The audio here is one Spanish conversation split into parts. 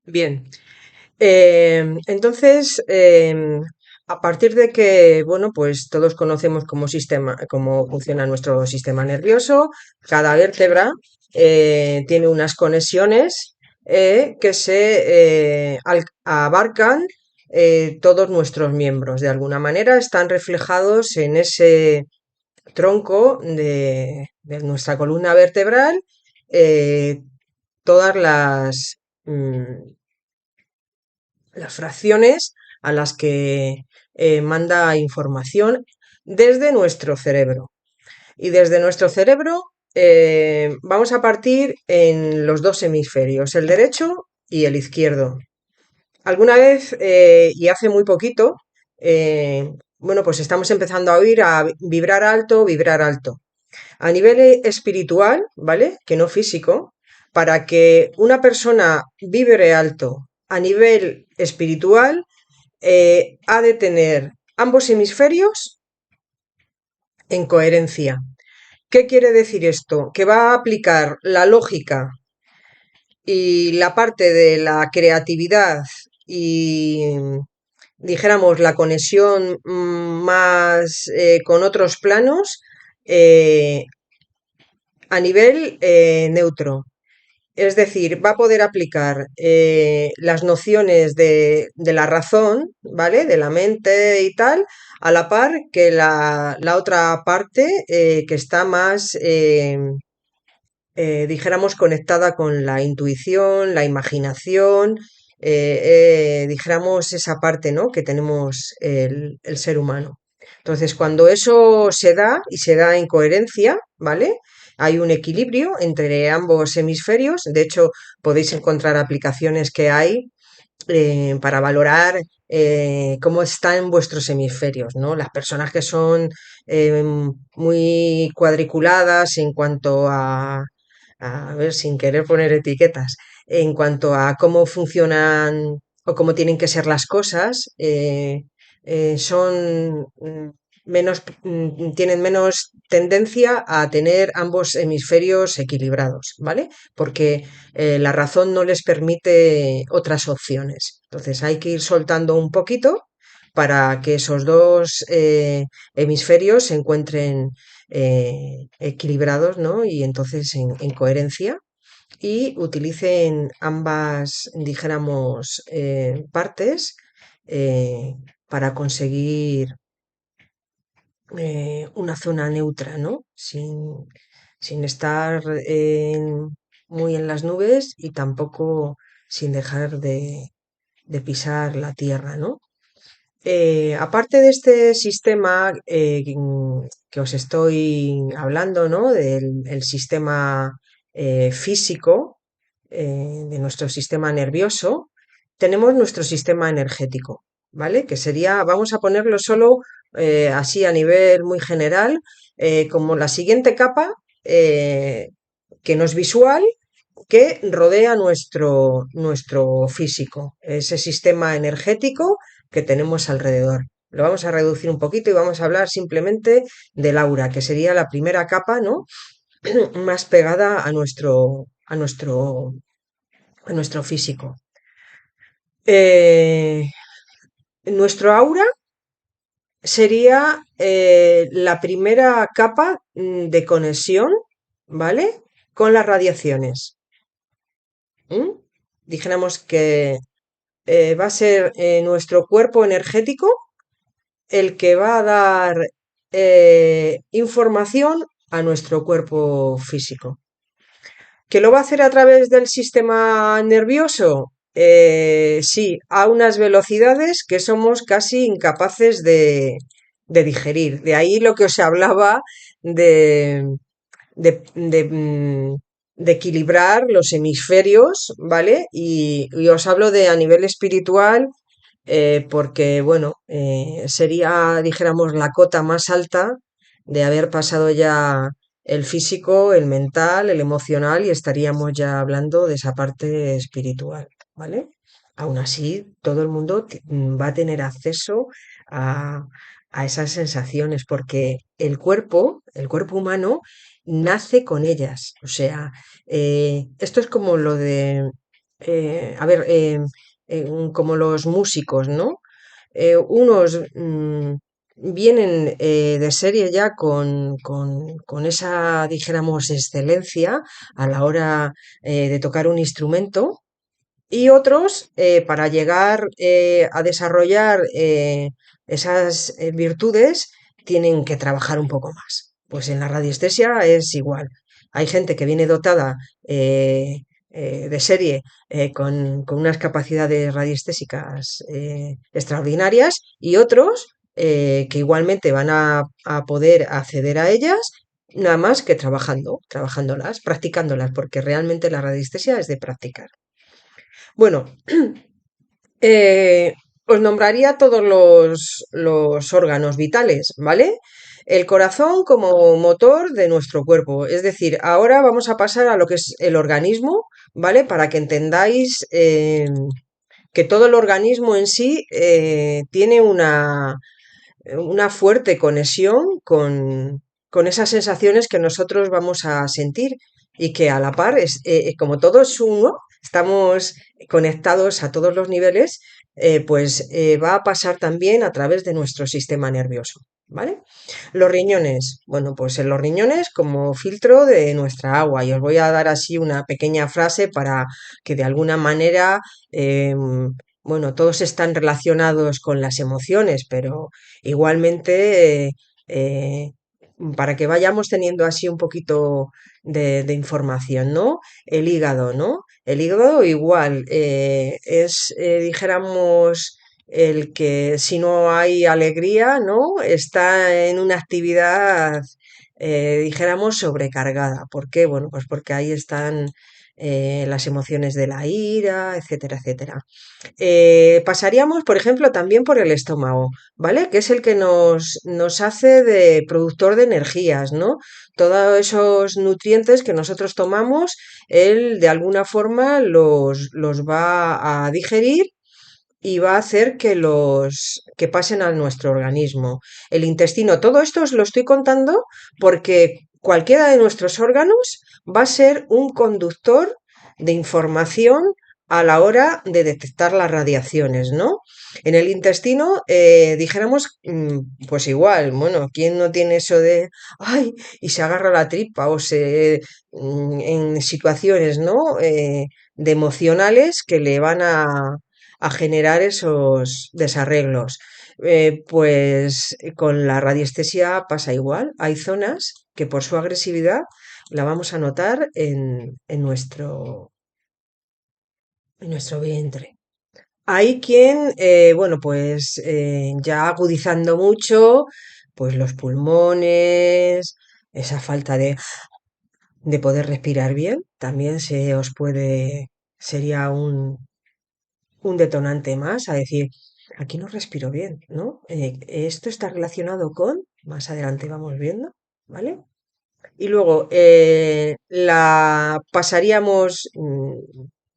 Bien, entonces, a partir de que, bueno, pues todos conocemos cómo funciona nuestro sistema nervioso, cada vértebra tiene unas conexiones que abarcan todos nuestros miembros. De alguna manera están reflejados en ese tronco de nuestra columna vertebral, eh, todas las fracciones a las que manda información desde nuestro cerebro. Y desde nuestro cerebro vamos a partir en los dos hemisferios, el derecho y el izquierdo. Alguna vez, y hace muy poquito, bueno, pues estamos empezando a oír a vibrar alto, vibrar alto. A nivel espiritual, ¿vale? Que no físico, para que una persona vibre alto a nivel espiritual, ha de tener ambos hemisferios en coherencia. ¿Qué quiere decir esto? Que va a aplicar la lógica y la parte de la creatividad y, dijéramos, la conexión más con otros planos eh, a nivel neutro. Es decir, va a poder aplicar las nociones de la razón, ¿vale? De la mente y tal, a la par que la otra parte que está más, dijéramos, conectada con la intuición, la imaginación, dijéramos, esa parte, ¿no? Que tenemos el ser humano. Entonces, cuando eso se da y se da en coherencia, ¿vale? Hay un equilibrio entre ambos hemisferios. De hecho, podéis encontrar aplicaciones que hay para valorar cómo están vuestros hemisferios, ¿no? Las personas que son muy cuadriculadas en cuanto a ver, sin querer poner etiquetas, en cuanto a cómo funcionan o cómo tienen que ser las cosas, son tienen menos tendencia a tener ambos hemisferios equilibrados, ¿vale? Porque la razón no les permite otras opciones. Entonces hay que ir soltando un poquito para que esos dos hemisferios se encuentren equilibrados, ¿no? Y entonces en coherencia y utilicen ambas, dijéramos, partes para conseguir una zona neutra, ¿no? Sin estar muy en las nubes y tampoco sin dejar de pisar la tierra, ¿no? Aparte de este sistema que os estoy hablando, ¿no? Del el sistema físico, de nuestro sistema nervioso, tenemos nuestro sistema energético, ¿vale? Que sería, vamos a ponerlo solo así a nivel muy general, como la siguiente capa, que no es visual, que rodea nuestro físico, ese sistema energético que tenemos alrededor. Lo vamos a reducir un poquito y vamos a hablar simplemente del aura, que sería la primera capa, ¿no? Más pegada a nuestro físico. Eh, Nuestro aura sería la primera capa de conexión, ¿vale? Con las radiaciones. ¿Mm? Dijéramos que va a ser nuestro cuerpo energético el que va a dar información a nuestro cuerpo físico. ¿Que lo va a hacer a través del sistema nervioso? Sí, a unas velocidades que somos casi incapaces de digerir. De ahí lo que os hablaba de, de equilibrar los hemisferios, ¿vale? Y os hablo de a nivel espiritual, porque, bueno, sería, dijéramos, la cota más alta de haber pasado ya el físico, el mental, el emocional y estaríamos ya hablando de esa parte espiritual, ¿vale? Aún así, todo el mundo va a tener acceso a, a esas sensaciones porque el cuerpo humano, nace con ellas. O sea, esto es como lo de a ver, como los músicos, ¿no? Unos vienen de serie ya con esa, dijéramos, excelencia a la hora de tocar un instrumento y otros para llegar a desarrollar esas virtudes tienen que trabajar un poco más. Pues en la radiestesia es igual. Hay gente que viene dotada eh, de serie con unas capacidades radiestésicas extraordinarias y otros que igualmente van a poder acceder a ellas nada más que trabajándolas, practicándolas, porque realmente la radiestesia es de practicar. Bueno, eh, os nombraría todos los órganos vitales, ¿vale? El corazón como motor de nuestro cuerpo. Es decir, ahora vamos a pasar a lo que es el organismo, ¿vale? Para que entendáis que todo el organismo en sí tiene una fuerte conexión con esas sensaciones que nosotros vamos a sentir y que a la par, como todo es uno, estamos conectados a todos los niveles, pues va a pasar también a través de nuestro sistema nervioso. ¿Vale? Los riñones, bueno, pues en los riñones como filtro de nuestra agua. Y os voy a dar así una pequeña frase para que de alguna manera, bueno, todos están relacionados con las emociones, pero igualmente, para que vayamos teniendo así un poquito de información, ¿no? El hígado, ¿no? El hígado igual, es, dijéramos, el que si no hay alegría, ¿no? Está en una actividad, dijéramos, sobrecargada. ¿Por qué? Bueno, pues porque ahí están las emociones de la ira, etcétera, etcétera. Pasaríamos, por ejemplo, también por el estómago, ¿vale? Que es el que nos hace de productor de energías, ¿no? Todos esos nutrientes que nosotros tomamos, él de alguna forma los va a digerir y va a hacer que pasen a nuestro organismo. El intestino, todo esto os lo estoy contando porque cualquiera de nuestros órganos va a ser un conductor de información a la hora de detectar las radiaciones, ¿no? En el intestino, dijéramos, pues igual, bueno, ¿quién no tiene eso de, ay, y se agarra la tripa o en situaciones, ¿no? De emocionales que le van a generar esos desarreglos. Pues con la radiestesia pasa igual. Hay zonas que por su agresividad la vamos a notar en nuestro vientre. Hay quien, bueno, pues ya agudizando mucho, pues los pulmones, esa falta de poder respirar bien, también sería un detonante más a decir, aquí no respiro bien, ¿no? Esto está relacionado con, más adelante vamos viendo, ¿vale? Y luego la pasaríamos,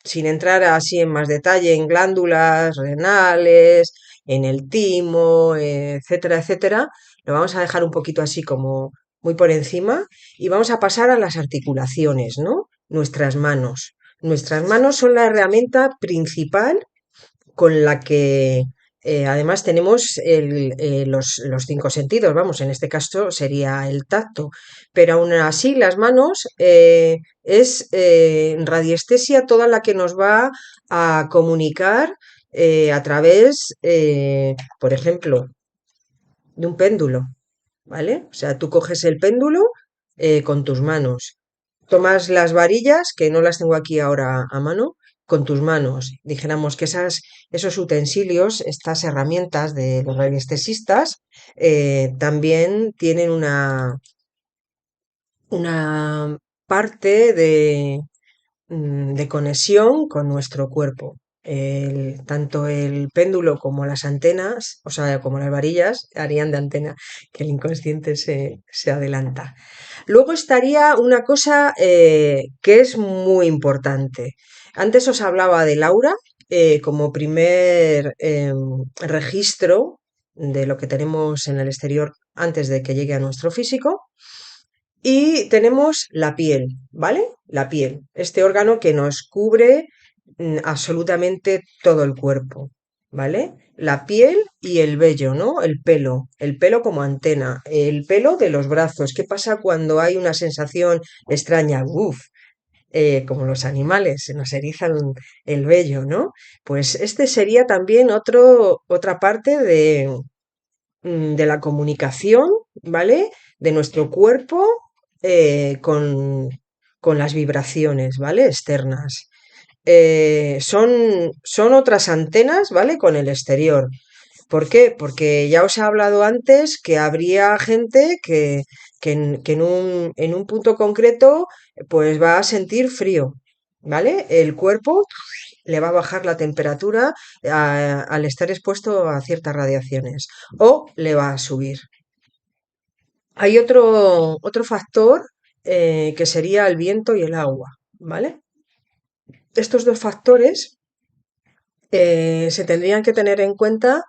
sin entrar así en más detalle, en glándulas renales, en el timo, etcétera, etcétera. Lo vamos a dejar un poquito así como muy por encima y vamos a pasar a las articulaciones, ¿no? Nuestras manos. Nuestras manos son la herramienta principal con la que además tenemos los cinco sentidos, vamos, en este caso sería el tacto, pero aún así las manos es radiestesia toda la que nos va a comunicar a través, por ejemplo, de un péndulo, ¿vale? O sea, tú coges el péndulo con tus manos, tomas las varillas, que no las tengo aquí ahora a mano, con tus manos. Dijéramos que esos utensilios, estas herramientas de los radiestesistas, también tienen una parte de conexión con nuestro cuerpo. Tanto el péndulo como las antenas, o sea, como las varillas, harían de antena, que el inconsciente se adelanta. Luego estaría una cosa que es muy importante. Antes os hablaba del aura como primer registro de lo que tenemos en el exterior antes de que llegue a nuestro físico. Y tenemos la piel, ¿vale? La piel, este órgano que nos cubre absolutamente todo el cuerpo, ¿vale? La piel y el vello, ¿no? El pelo como antena, el pelo de los brazos. ¿Qué pasa cuando hay una sensación extraña? Uf, como los animales, se nos erizan el vello, ¿no? Pues este sería también otra parte de la comunicación, ¿vale? De nuestro cuerpo con las vibraciones, ¿vale? Externas. Son otras antenas, ¿vale? Con el exterior. ¿Por qué? Porque ya os he hablado antes que habría gente que en un punto concreto pues va a sentir frío, ¿vale? El cuerpo le va a bajar la temperatura al estar expuesto a ciertas radiaciones o le va a subir. Hay otro factor que sería el viento y el agua, ¿vale? Estos dos factores se tendrían que tener en cuenta,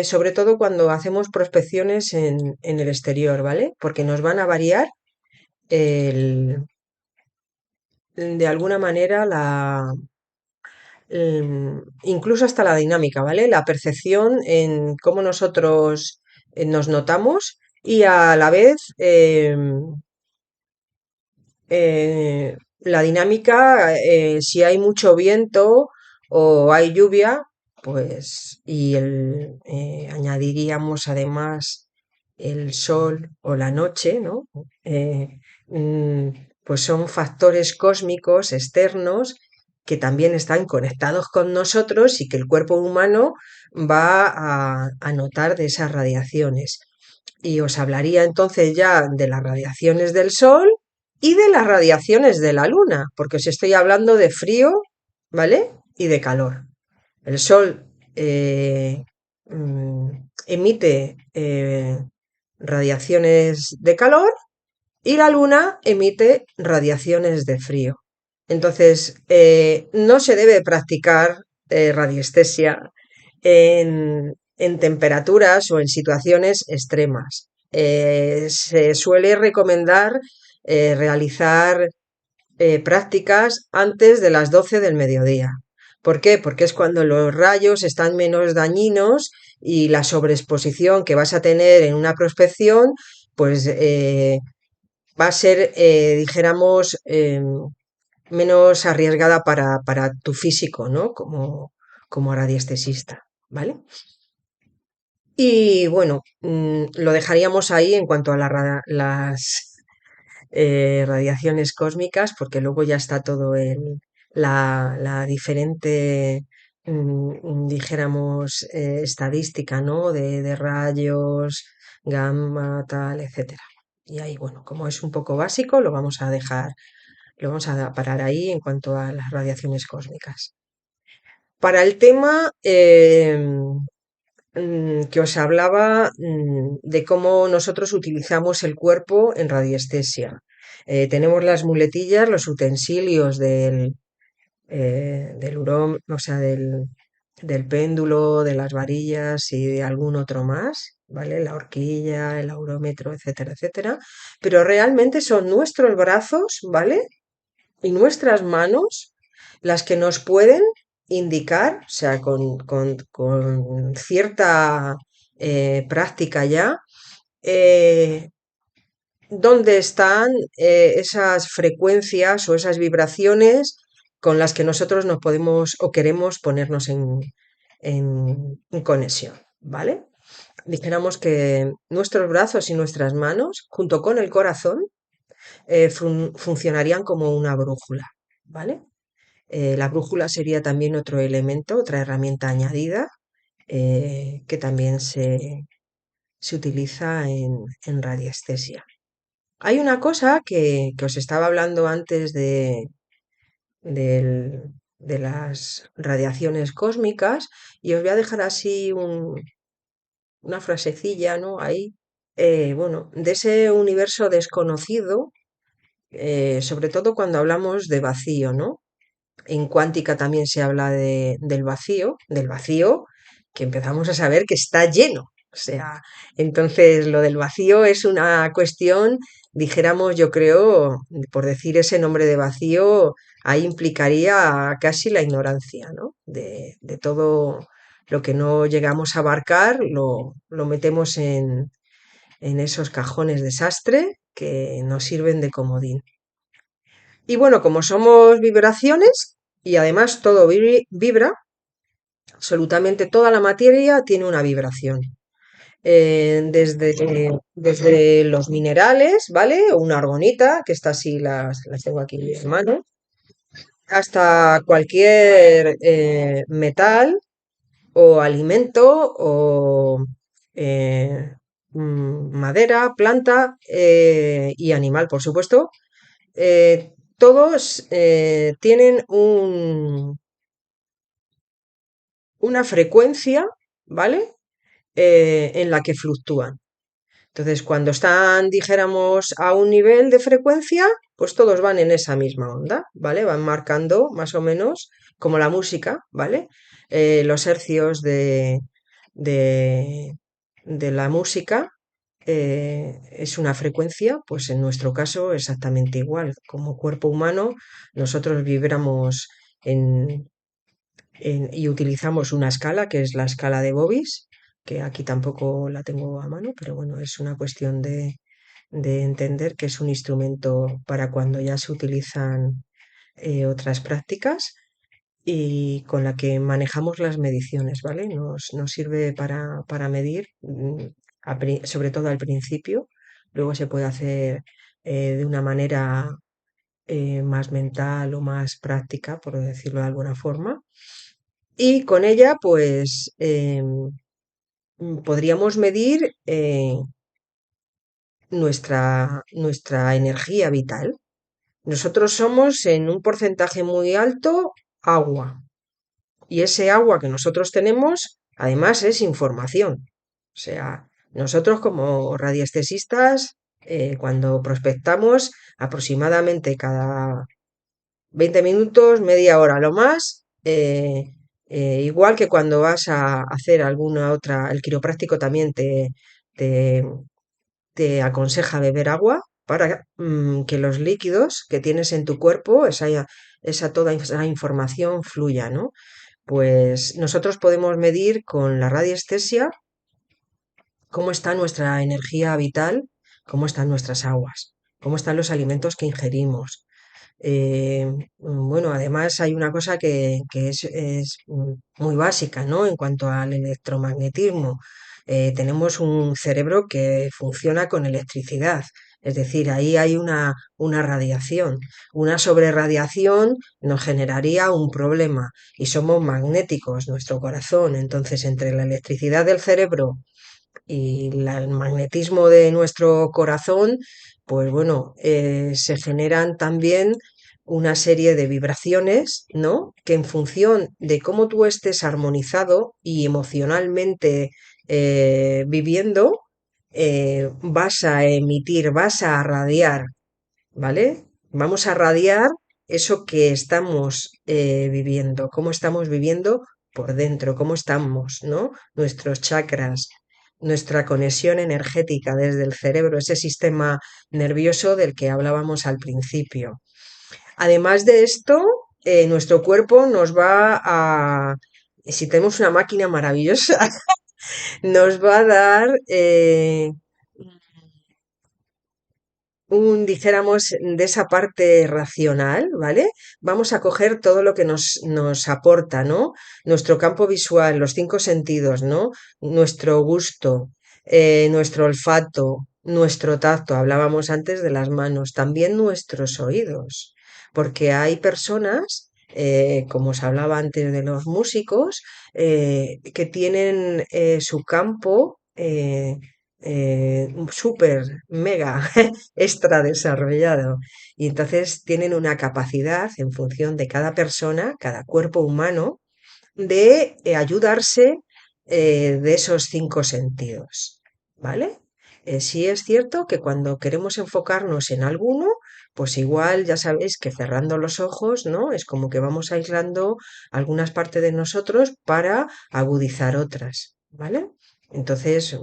sobre todo cuando hacemos prospecciones en el exterior, ¿vale? Porque nos van a variar el- de alguna manera incluso hasta la dinámica, ¿vale? La percepción en cómo nosotros nos notamos y a la vez la dinámica, si hay mucho viento o hay lluvia, pues, añadiríamos además el sol o la noche, ¿no? Eh, mm, pues son factores cósmicos externos que también están conectados con nosotros y que el cuerpo humano va a notar de esas radiaciones. Y os hablaría entonces ya de las radiaciones del sol y de las radiaciones de la luna, porque os estoy hablando de frío, ¿vale? Y de calor. El sol mm, emite radiaciones de calor y la luna emite radiaciones de frío. Entonces, no se debe practicar radiestesia en temperaturas o en situaciones extremas. Se suele recomendar realizar prácticas antes de las 12 del mediodía. ¿Por qué? Porque es cuando los rayos están menos dañinos y la sobreexposición que vas a tener en una prospección, pues va a ser, dijéramos, menos arriesgada para tu físico, ¿no? Como radiestesista, ¿vale? Y bueno, lo dejaríamos ahí en cuanto a las radiaciones cósmicas, porque luego ya está todo la diferente, dijéramos, estadística, ¿no? De rayos, gamma, tal, etcétera. Y ahí, bueno, como es un poco básico, lo vamos a parar ahí en cuanto a las radiaciones cósmicas. Para el tema que os hablaba de cómo nosotros utilizamos el cuerpo en radiestesia. Tenemos las muletillas, los utensilios del hurón, o sea, del péndulo, de las varillas y de algún otro más, ¿vale? La horquilla, el aurómetro, etcétera, etcétera. Pero realmente son nuestros brazos, ¿vale? Y nuestras manos las que nos pueden indicar, o sea, con cierta práctica ya, eh, dónde están esas frecuencias o esas vibraciones con las que nosotros nos podemos o queremos ponernos en conexión, ¿vale? Dijéramos que nuestros brazos y nuestras manos, junto con el corazón, funcionarían como una brújula, ¿vale? La brújula sería también otro elemento, otra herramienta añadida que también se utiliza en radiestesia. Hay una cosa que os estaba hablando antes de las radiaciones cósmicas y os voy a dejar así una frasecilla, ¿no? Ahí, bueno, de ese universo desconocido, sobre todo cuando hablamos de vacío, ¿no? En cuántica también se habla del vacío que empezamos a saber que está lleno. O sea, entonces lo del vacío es una cuestión, dijéramos, yo creo, por decir ese nombre de vacío, ahí implicaría casi la ignorancia, ¿no? De todo lo que no llegamos a abarcar, lo metemos en esos cajones desastre que nos sirven de comodín. Y bueno, como somos vibraciones y además todo vibra, absolutamente toda la materia tiene una vibración. Desde los minerales, ¿vale? O una argonita, que estas sí las tengo aquí en mis manos, hasta cualquier metal o alimento o madera, planta y animal, por supuesto. Todos tienen una frecuencia, ¿vale? En la que fluctúan. Entonces, cuando están, dijéramos, a un nivel de frecuencia, pues todos van en esa misma onda, ¿vale? Van marcando más o menos como la música, ¿vale? Los hercios de, de la música es una frecuencia, pues en nuestro caso exactamente igual. Como cuerpo humano, nosotros vibramos y utilizamos una escala, que es la escala de Bobis, que aquí tampoco la tengo a mano, pero bueno, es una cuestión de entender que es un instrumento para cuando ya se utilizan otras prácticas y con la que manejamos las mediciones, ¿vale? Nos sirve para medir, sobre todo al principio, luego se puede hacer de una manera más mental o más práctica, por decirlo de alguna forma. Y con ella, pues, podríamos medir nuestra energía vital. Nosotros somos en un porcentaje muy alto agua. Y ese agua que nosotros tenemos, además, es información. O sea, nosotros como radiestesistas, cuando prospectamos, aproximadamente cada 20 minutos, media hora lo más, igual que cuando vas a hacer alguna otra, el quiropráctico también te, te aconseja beber agua para que los líquidos que tienes en tu cuerpo, toda esa información fluya, ¿no? Pues nosotros podemos medir con la radiestesia cómo está nuestra energía vital, cómo están nuestras aguas, cómo están los alimentos que ingerimos. Bueno, además hay una cosa que es muy básica, ¿no? En cuanto al electromagnetismo. Tenemos un cerebro que funciona con electricidad. Es decir, ahí hay una radiación. Una sobrerradiación nos generaría un problema y somos magnéticos, nuestro corazón. Entonces, entre la electricidad del cerebro y el magnetismo de nuestro corazón, pues bueno, se generan también una serie de vibraciones, ¿no? Que en función de cómo tú estés armonizado y emocionalmente viviendo, vas a emitir, vas a radiar, ¿vale? Vamos a radiar eso que estamos viviendo, cómo estamos viviendo por dentro, cómo estamos, ¿no? Nuestros chakras, nuestra conexión energética desde el cerebro, ese sistema nervioso del que hablábamos al principio. Además de esto, nuestro cuerpo nos va si tenemos una máquina maravillosa, nos va a dar dijéramos, de esa parte racional, ¿vale? Vamos a coger todo lo que nos aporta, ¿no? Nuestro campo visual, los cinco sentidos, ¿no? Nuestro gusto, nuestro olfato, nuestro tacto, hablábamos antes de las manos, también nuestros oídos, porque hay personas, como os hablaba antes de los músicos, que tienen su campo súper, mega extra desarrollado. Y entonces tienen una capacidad en función de cada persona, cada cuerpo humano, de ayudarse de esos cinco sentidos. ¿Vale? Sí es cierto que cuando queremos enfocarnos en alguno, pues igual ya sabéis que cerrando los ojos, ¿no? Es como que vamos aislando algunas partes de nosotros para agudizar otras, ¿vale? Entonces,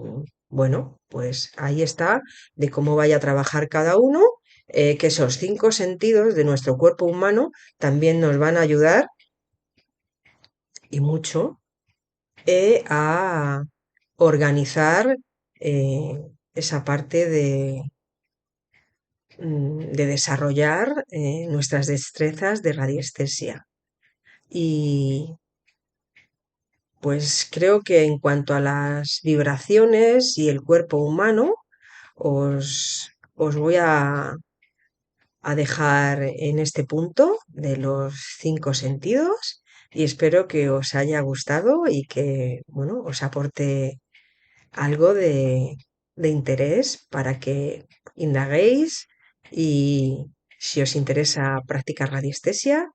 bueno, pues ahí está de cómo vaya a trabajar cada uno que esos 5 sentidos de nuestro cuerpo humano también nos van a ayudar y mucho a organizar esa parte de desarrollar nuestras destrezas de radiestesia. Y pues creo que en cuanto a las vibraciones y el cuerpo humano, os voy a dejar en este punto de los 5 sentidos y espero que os haya gustado y que, bueno, os aporte algo de interés para que indaguéis y si os interesa practicar radiestesia,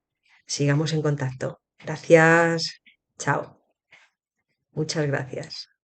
sigamos en contacto. Gracias. Chao. Muchas gracias.